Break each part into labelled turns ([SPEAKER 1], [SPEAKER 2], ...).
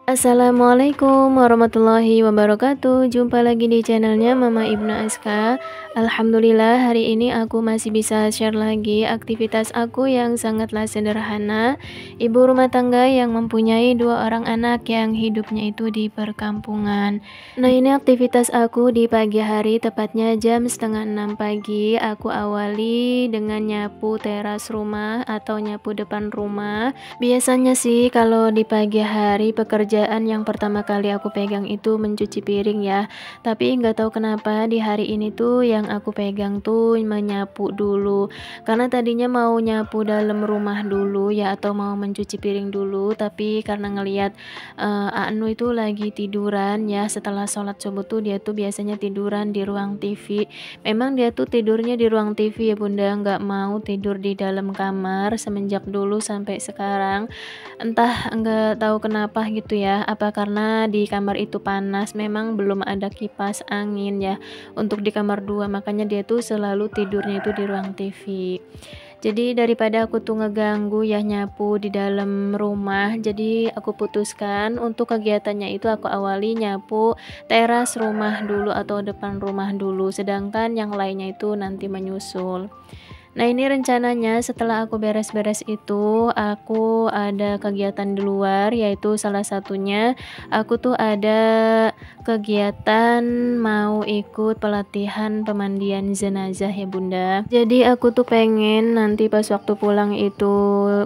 [SPEAKER 1] Assalamualaikum warahmatullahi wabarakatuh. Jumpa lagi di channelnya Mama Ibnu Aska. Alhamdulillah hari ini aku masih bisa share lagi aktivitas aku yang sangatlah sederhana. Ibu rumah tangga yang mempunyai 2 orang anak yang hidupnya itu di perkampungan. Nah, ini aktivitas aku di pagi hari, tepatnya jam setengah 6 pagi. Aku awali dengan nyapu teras rumah atau nyapu depan rumah. Biasanya sih kalau di pagi hari pekerjaan yang pertama kali aku pegang itu mencuci piring ya. Tapi nggak tahu kenapa di hari ini tuh yang aku pegang tuh menyapu dulu. Karena tadinya mau nyapu dalam rumah dulu ya atau mau mencuci piring dulu. Tapi karena ngelihat Anu itu lagi tiduran ya, setelah sholat subuh tuh dia tuh biasanya tiduran di ruang TV. Memang dia tuh tidurnya di ruang TV ya Bunda, nggak mau tidur di dalam kamar semenjak dulu sampai sekarang. Entah nggak tahu kenapa gitu ya, apa karena di kamar itu panas, memang belum ada kipas angin ya untuk di kamar 2, makanya dia tuh selalu tidurnya itu di ruang TV. Jadi daripada aku tuh ngeganggu ya nyapu di dalam rumah, jadi aku putuskan untuk kegiatannya itu aku awali nyapu teras rumah dulu atau depan rumah dulu, sedangkan yang lainnya itu nanti menyusul. Nah, ini rencananya setelah aku beres-beres itu, aku ada kegiatan di luar, yaitu salah satunya aku tuh ada kegiatan mau ikut pelatihan pemandian jenazah ya Bunda. Jadi aku tuh pengen nanti pas waktu pulang itu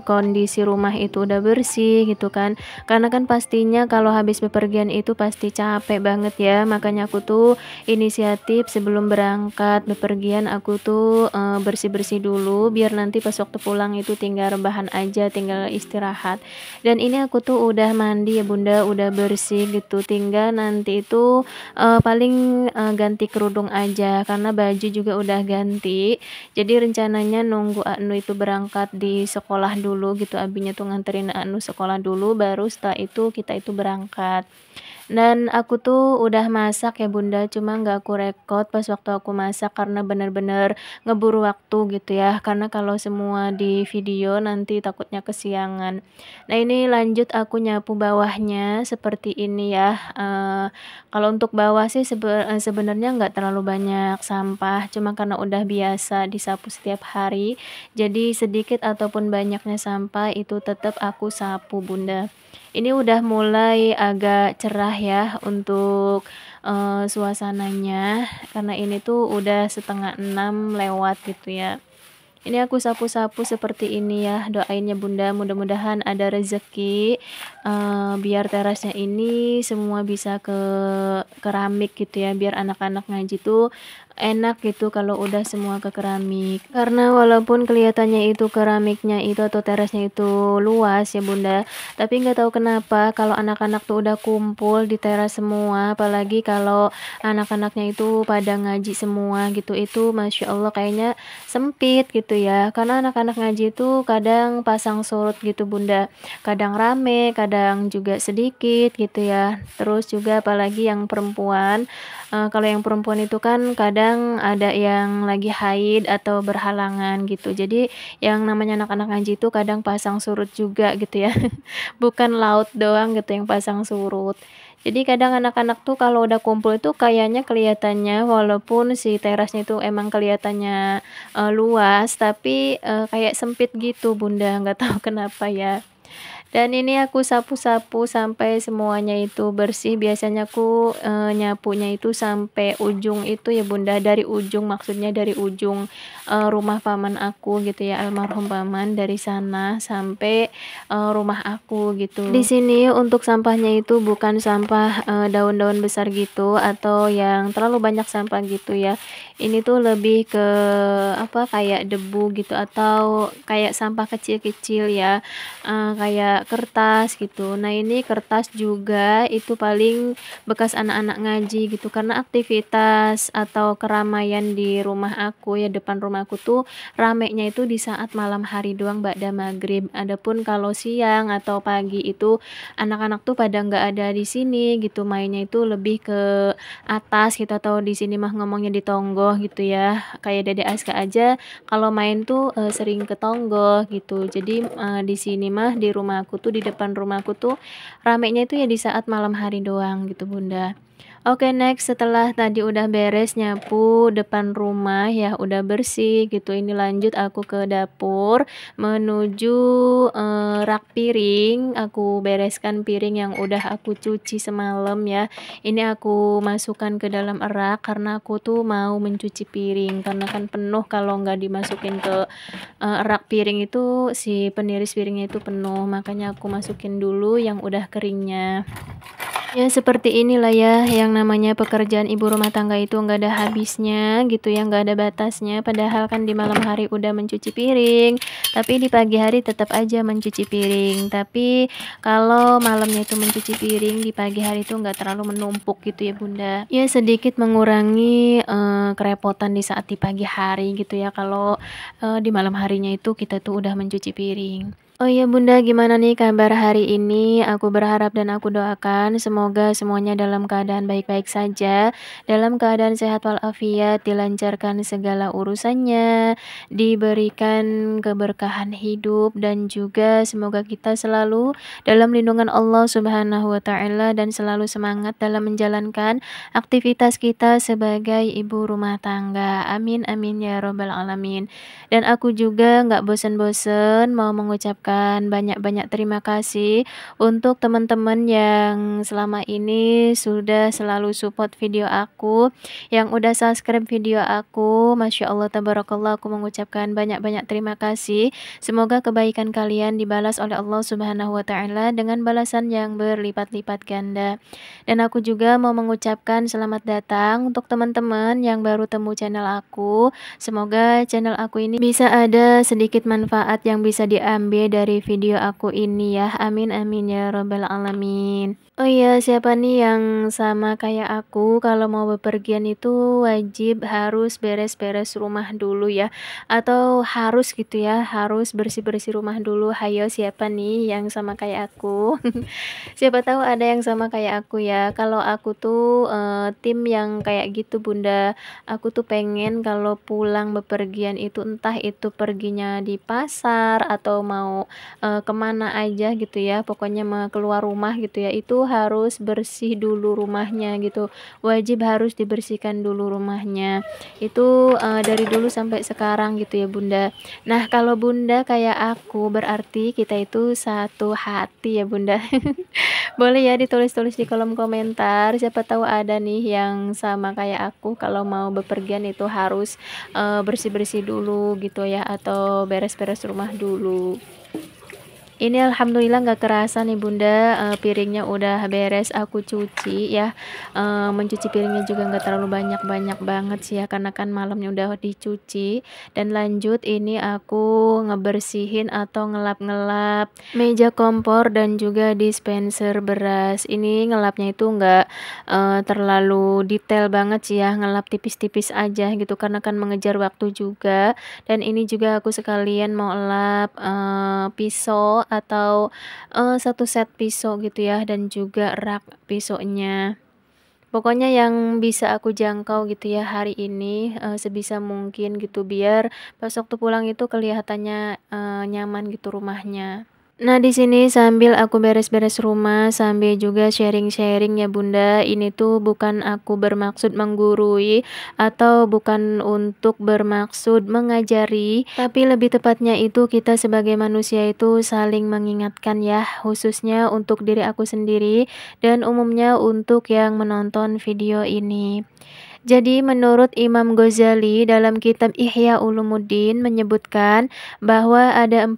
[SPEAKER 1] kondisi rumah itu udah bersih gitu kan. Karena kan pastinya kalau habis bepergian itu pasti capek banget ya. Makanya aku tuh inisiatif sebelum berangkat bepergian aku tuh bersih-bersih dulu biar nanti pas waktu pulang itu tinggal rebahan aja, tinggal istirahat. Dan ini aku tuh udah mandi ya Bunda, udah bersih gitu, tinggal nanti itu paling ganti kerudung aja karena baju juga udah ganti. Jadi rencananya nunggu Anu itu berangkat di sekolah dulu gitu, abinya tuh nganterin Anu sekolah dulu, baru setelah itu kita itu berangkat. Dan aku tuh udah masak ya Bunda, cuma nggak aku rekod pas waktu aku masak karena bener-bener ngeburu waktu gitu ya. Karena kalau semua di video nanti takutnya kesiangan. Nah, ini lanjut aku nyapu bawahnya seperti ini ya. Kalau untuk bawah sih sebenarnya nggak terlalu banyak sampah, cuma karena udah biasa disapu setiap hari, jadi sedikit ataupun banyaknya sampah itu tetap aku sapu Bunda. Ini udah mulai agak cerah ya untuk suasananya, karena ini tuh udah setengah 6 lewat gitu ya. Ini aku sapu-sapu seperti ini ya, doain ya Bunda, mudah-mudahan ada rezeki, biar terasnya ini semua bisa ke keramik gitu ya, biar anak-anak ngaji tuh enak gitu kalau udah semua ke keramik. Karena walaupun kelihatannya itu keramiknya itu atau terasnya itu luas ya Bunda, tapi nggak tahu kenapa kalau anak-anak tuh udah kumpul di teras semua, apalagi kalau anak-anaknya itu pada ngaji semua gitu, itu Masya Allah kayaknya sempit gitu ya. Karena anak-anak ngaji itu kadang pasang surut gitu Bunda, kadang rame, kadang juga sedikit gitu ya. Terus juga apalagi yang perempuan, kalau yang perempuan itu kan kadang ada yang lagi haid atau berhalangan gitu. Jadi yang namanya anak-anak ngaji itu kadang pasang surut juga gitu ya. Bukan laut doang gitu yang pasang surut. Jadi kadang anak-anak tuh kalau udah kumpul itu kayaknya kelihatannya walaupun si terasnya itu emang kelihatannya luas, tapi kayak sempit gitu Bunda, nggak tahu kenapa ya. Dan ini aku sapu-sapu sampai semuanya itu bersih. Biasanya aku nyapunya itu sampai ujung itu ya Bunda, dari ujung, maksudnya dari ujung rumah paman aku gitu ya, almarhum paman, dari sana sampai rumah aku gitu. Di sini untuk sampahnya itu bukan sampah daun-daun besar gitu atau yang terlalu banyak sampah gitu ya. Ini tuh lebih ke apa, kayak debu gitu atau kayak sampah kecil-kecil ya, kayak kertas gitu. Nah, ini kertas juga itu paling bekas anak-anak ngaji gitu, karena aktivitas atau keramaian di rumah aku ya, depan rumah aku tuh ramenya itu di saat malam hari doang ba'da maghrib. Adapun kalau siang atau pagi itu anak-anak tuh pada nggak ada di sini gitu, mainnya itu lebih ke atas gitu atau di sini mah ngomongnya di tonggo gitu ya. Kayak Dede Aska aja kalau main tuh sering ke tonggo gitu. Jadi di sini mah di rumah aku tuh di depan rumahku tuh ramenya itu ya di saat malam hari doang gitu Bunda. Oke, next setelah tadi udah beres nyapu depan rumah ya, udah bersih gitu, ini lanjut aku ke dapur menuju, rak piring, aku bereskan piring yang udah aku cuci semalam ya. Ini aku masukkan ke dalam rak karena aku tuh mau mencuci piring, karena kan penuh kalau nggak dimasukin ke, rak piring itu si peniris piringnya itu penuh, makanya aku masukin dulu yang udah keringnya. Ya seperti inilah ya yang namanya pekerjaan ibu rumah tangga itu nggak ada habisnya gitu ya, nggak ada batasnya. Padahal kan di malam hari udah mencuci piring, tapi di pagi hari tetap aja mencuci piring. Tapi kalau malamnya itu mencuci piring, di pagi hari itu nggak terlalu menumpuk gitu ya Bunda. Ya sedikit mengurangi kerepotan di saat di pagi hari gitu ya, kalau di malam harinya itu kita tuh udah mencuci piring. Oh iya Bunda, gimana nih kabar hari ini? Aku berharap dan aku doakan semoga semuanya dalam keadaan baik-baik saja, dalam keadaan sehat walafiat, dilancarkan segala urusannya, diberikan keberkahan hidup dan juga semoga kita selalu dalam lindungan Allah Subhanahu wa taala dan selalu semangat dalam menjalankan aktivitas kita sebagai ibu rumah tangga. Amin amin ya robbal alamin. Dan aku juga nggak bosen-bosen mau mengucapkan banyak-banyak terima kasih untuk teman-teman yang selama ini sudah selalu support video aku, yang udah subscribe video aku. Masya Allah tabarakallah, aku mengucapkan banyak-banyak terima kasih. Semoga kebaikan kalian dibalas oleh Allah Subhanahu wa taala dengan balasan yang berlipat-lipat ganda. Dan aku juga mau mengucapkan selamat datang untuk teman-teman yang baru temu channel aku. Semoga channel aku ini bisa ada sedikit manfaat yang bisa diambil dari video aku ini ya. Amin amin ya robbal alamin. Oh iya, siapa nih yang sama kayak aku kalau mau bepergian itu wajib harus beres-beres rumah dulu ya, atau harus gitu ya, harus bersih-bersih rumah dulu. Hayo siapa nih yang sama kayak aku? Siapa tahu ada yang sama kayak aku ya. Kalau aku tuh tim yang kayak gitu Bunda. Aku tuh pengen kalau pulang bepergian itu entah itu perginya di pasar atau mau kemana aja gitu ya. Pokoknya mau keluar rumah gitu ya. Itu harus bersih dulu rumahnya gitu. Wajib harus dibersihkan dulu rumahnya. Itu dari dulu sampai sekarang gitu ya Bunda. Nah, kalau Bunda kayak aku berarti kita itu satu hati ya Bunda. Boleh ya ditulis-tulis di kolom komentar, siapa tahu ada nih yang sama kayak aku kalau mau bepergian itu harus bersih-bersih dulu gitu ya, atau beres-beres rumah dulu. Ini alhamdulillah nggak kerasa nih Bunda, piringnya udah beres aku cuci ya. Mencuci piringnya juga nggak terlalu banyak-banyak banget sih ya, karena kan malamnya udah dicuci. Dan lanjut ini aku ngebersihin atau ngelap-ngelap meja kompor dan juga dispenser beras. Ini ngelapnya itu nggak terlalu detail banget sih ya, ngelap tipis-tipis aja gitu karena kan mengejar waktu juga. Dan ini juga aku sekalian mau lap pisau atau satu set pisau gitu ya, dan juga rak pisaunya. Pokoknya yang bisa aku jangkau gitu ya hari ini, sebisa mungkin gitu biar pas waktu pulang itu kelihatannya nyaman gitu rumahnya. Nah, di sini sambil aku beres-beres rumah, sambil juga sharing-sharing ya Bunda. Ini tuh bukan aku bermaksud menggurui atau bukan untuk bermaksud mengajari, tapi lebih tepatnya itu kita sebagai manusia itu saling mengingatkan ya, khususnya untuk diri aku sendiri dan umumnya untuk yang menonton video ini. Jadi menurut Imam Ghazali dalam kitab Ihya Ulumuddin menyebutkan bahwa ada 4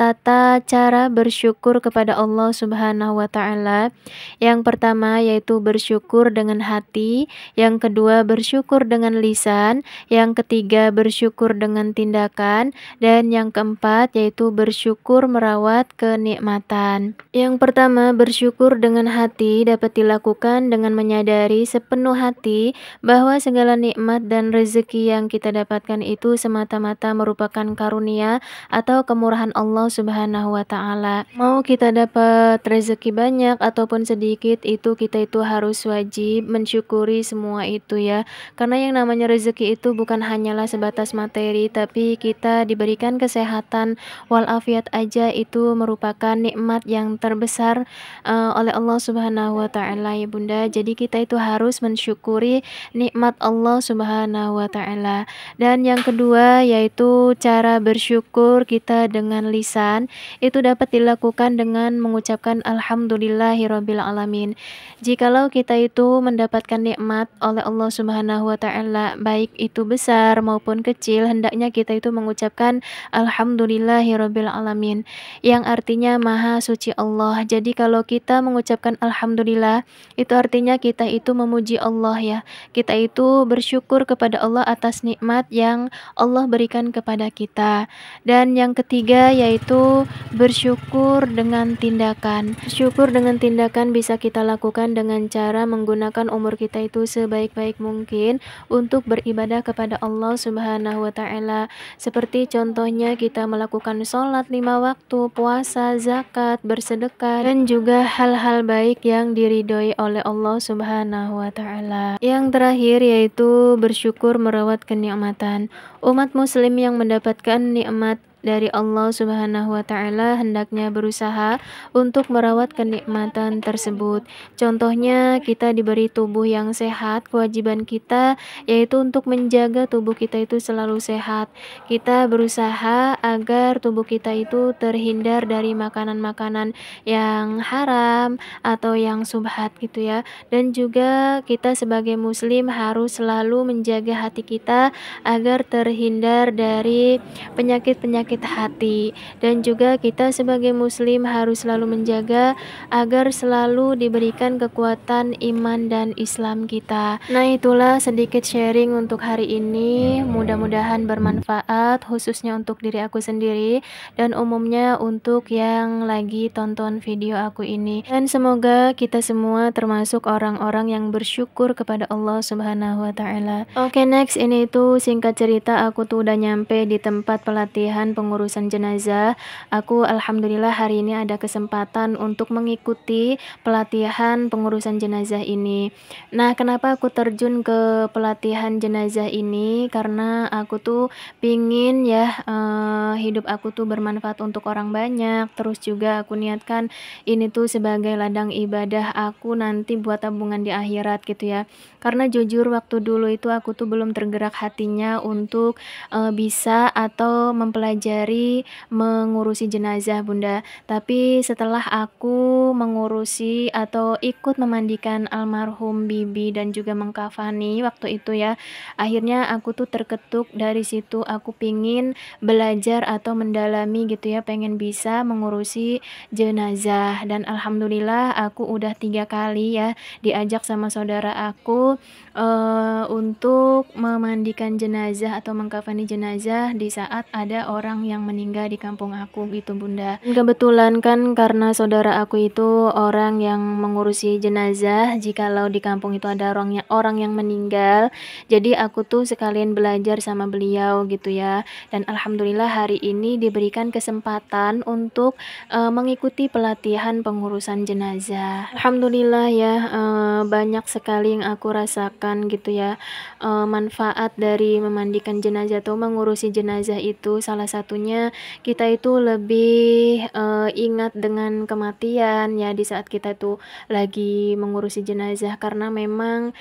[SPEAKER 1] tata cara bersyukur kepada Allah Subhanahu wa taala. Yang pertama yaitu bersyukur dengan hati, yang kedua bersyukur dengan lisan, yang ketiga bersyukur dengan tindakan, dan yang keempat yaitu bersyukur merawat kenikmatan. Yang pertama bersyukur dengan hati dapat dilakukan dengan menyadari sepenuh hati sadari bahwa segala nikmat dan rezeki yang kita dapatkan itu semata-mata merupakan karunia atau kemurahan Allah Subhanahu wa taala. Mau kita dapat rezeki banyak ataupun sedikit, kita itu harus wajib mensyukuri semua itu ya. Karena yang namanya rezeki itu bukan hanyalah sebatas materi, tapi kita diberikan kesehatan walafiat aja itu merupakan nikmat yang terbesar oleh Allah Subhanahu wa taala ya Bunda. Jadi kita itu harus mensyukuri nikmat Allah Subhanahu wa taala. Dan yang kedua yaitu cara bersyukur kita dengan lisan itu dapat dilakukan dengan mengucapkan alhamdulillahirabbil alamin. Jikalau kita itu mendapatkan nikmat oleh Allah Subhanahu wa taala, baik itu besar maupun kecil, hendaknya kita itu mengucapkan alhamdulillahirabbil alamin, yang artinya maha suci Allah. Jadi kalau kita mengucapkan alhamdulillah, itu artinya kita itu memuji Allah ya. Kita itu bersyukur kepada Allah atas nikmat yang Allah berikan kepada kita. Dan yang ketiga yaitu bersyukur dengan tindakan. Bersyukur dengan tindakan bisa kita lakukan dengan cara menggunakan umur kita itu sebaik-baik mungkin untuk beribadah kepada Allah Subhanahu wa taala. Seperti contohnya kita melakukan sholat 5 waktu, puasa, zakat, bersedekah, dan juga hal-hal baik yang diridhoi oleh Allah Subhanahu wa taala. Yang terakhir yaitu bersyukur merawat kenikmatan. Umat muslim yang mendapatkan nikmat dari Allah Subhanahu wa taala hendaknya berusaha untuk merawat kenikmatan tersebut. Contohnya kita diberi tubuh yang sehat, kewajiban kita yaitu untuk menjaga tubuh kita itu selalu sehat. Kita berusaha agar tubuh kita itu terhindar dari makanan-makanan yang haram atau yang subhat gitu ya. Dan juga kita sebagai muslim harus selalu menjaga hati kita agar terhindar dari penyakit-penyakit hati. Dan juga kita sebagai muslim harus selalu menjaga agar selalu diberikan kekuatan iman dan Islam kita. Nah, itulah sedikit sharing untuk hari ini. Mudah-mudahan bermanfaat khususnya untuk diri aku sendiri dan umumnya untuk yang lagi tonton video aku ini. Dan semoga kita semua termasuk orang-orang yang bersyukur kepada Allah Subhanahu wa taala. Oke, next ini itu singkat cerita aku tuh udah nyampe di tempat pelatihan pengurusan jenazah. Aku alhamdulillah hari ini ada kesempatan untuk mengikuti pelatihan pengurusan jenazah ini. Nah, kenapa aku terjun ke pelatihan jenazah ini? Karena aku tuh pingin ya hidup aku tuh bermanfaat untuk orang banyak. Terus juga aku niatkan ini tuh sebagai ladang ibadah aku nanti buat tabungan di akhirat gitu ya. Karena jujur waktu dulu itu aku tuh belum tergerak hatinya untuk bisa atau mempelajari mengurusi jenazah Bunda. Tapi setelah aku mengurusi atau ikut memandikan almarhum bibi dan juga mengkafani waktu itu ya, akhirnya aku tuh terketuk dari situ. Aku pingin belajar atau mendalami gitu ya, pengen bisa mengurusi jenazah. Dan alhamdulillah aku udah 3 kali ya diajak sama saudara aku untuk memandikan jenazah atau mengkafani jenazah di saat ada orang yang meninggal di kampung aku gitu Bunda. Dan kebetulan kan karena saudara aku itu orang yang mengurusi jenazah, jikalau di kampung itu ada orang yang meninggal, jadi aku tuh sekalian belajar sama beliau gitu ya. Dan alhamdulillah hari ini diberikan kesempatan untuk mengikuti pelatihan pengurusan jenazah. Alhamdulillah ya, banyak sekali yang aku rasakan gitu ya, manfaat dari memandikan jenazah atau mengurusi jenazah itu. Salah satunya kita itu lebih ingat dengan kematian ya di saat kita tuh lagi mengurusi jenazah, karena memang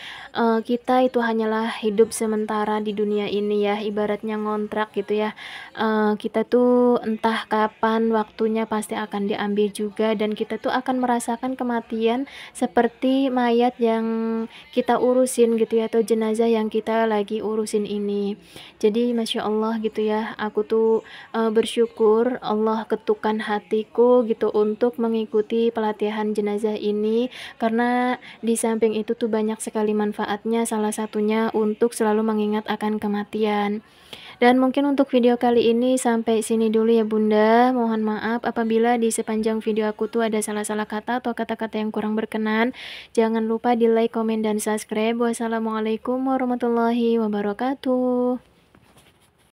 [SPEAKER 1] kita itu hanyalah hidup sementara di dunia ini ya, ibaratnya ngontrak gitu ya. Kita tuh entah kapan waktunya pasti akan diambil juga, dan kita tuh akan merasakan kematian seperti mayat yang kita urusin gitu ya, atau jenazah yang kita lagi urusin ini. Jadi Masya Allah gitu ya, aku tuh bersyukur Allah ketukan hatiku gitu untuk mengikuti pelatihan jenazah ini, karena di samping itu tuh banyak sekali manfaatnya, salah satunya untuk selalu mengingat akan kematian. Dan mungkin untuk video kali ini sampai sini dulu ya Bunda. Mohon maaf apabila di sepanjang video aku tuh ada salah-salah kata atau kata-kata yang kurang berkenan. Jangan lupa di like, komen, dan subscribe. Wassalamualaikum warahmatullahi wabarakatuh.